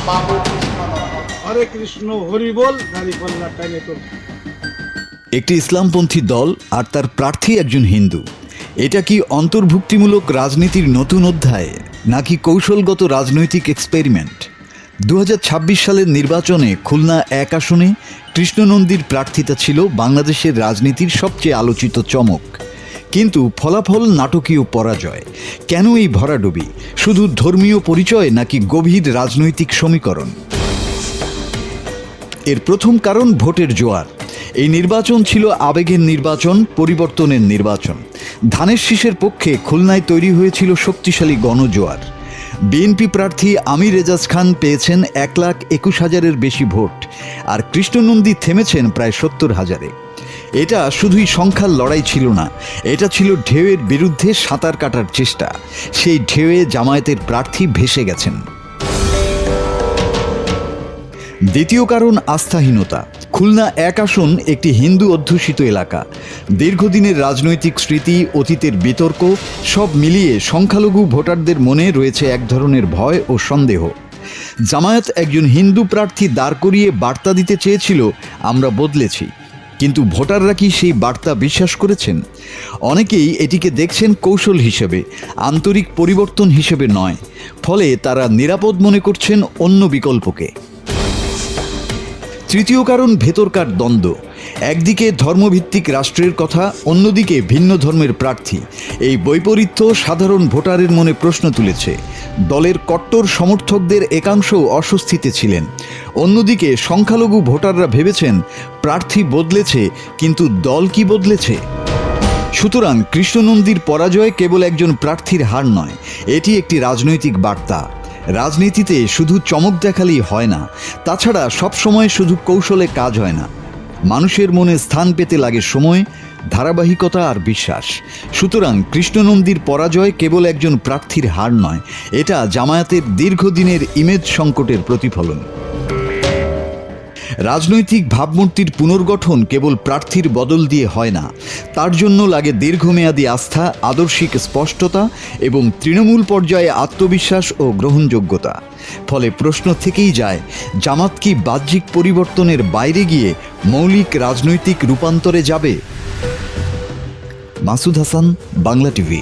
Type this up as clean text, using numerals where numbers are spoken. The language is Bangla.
বাবু কৃষ্ণ হরে কৃষ্ণ হরি বল গাড়ি পাল্লা টাইনে তোল। একটি ইসলামপন্থী দল আর তার প্রার্থী একজন হিন্দু। এটা কি অন্তর্ভুক্তিমূলক রাজনীতির নতুন অধ্যায় নাকি কৌশলগত রাজনৈতিক এক্সপেরিমেন্ট? 2026 সালের নির্বাচনে খুলনা 1 আসনে কৃষ্ণনন্দীর প্রার্থিতা ছিল বাংলাদেশের রাজনীতির সবচেয়ে আলোচিত চমক। কিন্তু ফলাফল নাটকীয় পরাজয়। কেন এই ভরাডুবি? শুধু ধর্মীয় পরিচয় নাকি গভীর রাজনৈতিক সমীকরণ? এর প্রথম কারণ ভোটের জোয়ার। এই নির্বাচন ছিল আবেগের নির্বাচন, পরিবর্তনের নির্বাচন। ধানের শীষের পক্ষে খুলনায় তৈরি হয়েছিল শক্তিশালী গণজোয়ার। বিএনপি প্রার্থী আমির এজাজ খান পেয়েছেন 1,21,000-এর বেশি ভোট, আর কৃষ্ণনন্দী থেমেছেন প্রায় 70,000-এ। এটা শুধুই সংখ্যার লড়াই ছিল না, এটা ছিল ঢেউয়ের বিরুদ্ধে সাঁতার কাটার চেষ্টা। সেই ঢেউয়ে জামায়াতের প্রার্থী ভেসে গেছেন। দ্বিতীয় কারণ আস্থাহীনতা। খুলনা 1 আসন একটি হিন্দু অধ্যুষিত এলাকা। দীর্ঘদিনের রাজনৈতিক স্মৃতি, অতীতের বিতর্ক সব মিলিয়ে সংখ্যালঘু ভোটারদের মনে রয়েছে এক ধরনের ভয় ও সন্দেহ। জামায়াত একজন হিন্দু প্রার্থী দাঁড় করিয়ে বার্তা দিতে চেয়েছিল, আমরা বদলেছি। কিন্তু ভোটাররা কি সেই বার্তা বিশ্বাস করেছেন? অনেকেই এটিকে দেখছেন কৌশল হিসেবে, আন্তরিক পরিবর্তন হিসেবে নয়। ফলে তারা নিরাপদ মনে করছেন অন্য বিকল্পকে। তৃতীয় কারণ ভেতরকার দ্বন্দ্ব। একদিকে ধর্মভিত্তিক রাষ্ট্রের কথা, অন্যদিকে ভিন্ন ধর্মের প্রার্থী। এই বৈপরীত্য সাধারণ ভোটারের মনে প্রশ্ন তুলেছে। দলের কট্টর সমর্থকদের একাংশও অস্বস্তিতে ছিলেন। অন্যদিকে সংখ্যালঘু ভোটাররা ভেবেছেন প্রার্থী বদলেছে, কিন্তু দল কি বদলেছে? সুতরাং কৃষ্ণনন্দীর পরাজয় কেবল একজন প্রার্থীর হার নয়, এটি একটি রাজনৈতিক বার্তা। রাজনীতিতে শুধু চমক দেখালেই হয় না, তাছাড়া সবসময় শুধু কৌশলে কাজ হয় না। মানুষের মনে স্থান পেতে লাগে সময়, ধারাবাহিকতা আর বিশ্বাস। সুতরাং কৃষ্ণনন্দীর পরাজয় কেবল একজন প্রার্থীর হার নয়, এটা জামায়াতের দীর্ঘদিনের ইমেজ সংকটের প্রতিফলন। রাজনৈতিক ভাবমূর্তির পুনর্গঠন কেবল প্রার্থীর বদল দিয়ে হয় না, তার জন্য লাগে দীর্ঘমেয়াদী আস্থা, আদর্শিক স্পষ্টতা এবং তৃণমূল পর্যায়ে আত্মবিশ্বাস ও গ্রহণযোগ্যতা। ফলে প্রশ্ন থেকেই যায়, জামাত কি বাহ্যিক পরিবর্তনের বাইরে গিয়ে মৌলিক রাজনৈতিক রূপান্তরে যাবে? মাসুদ হাসান, বাংলা টিভি।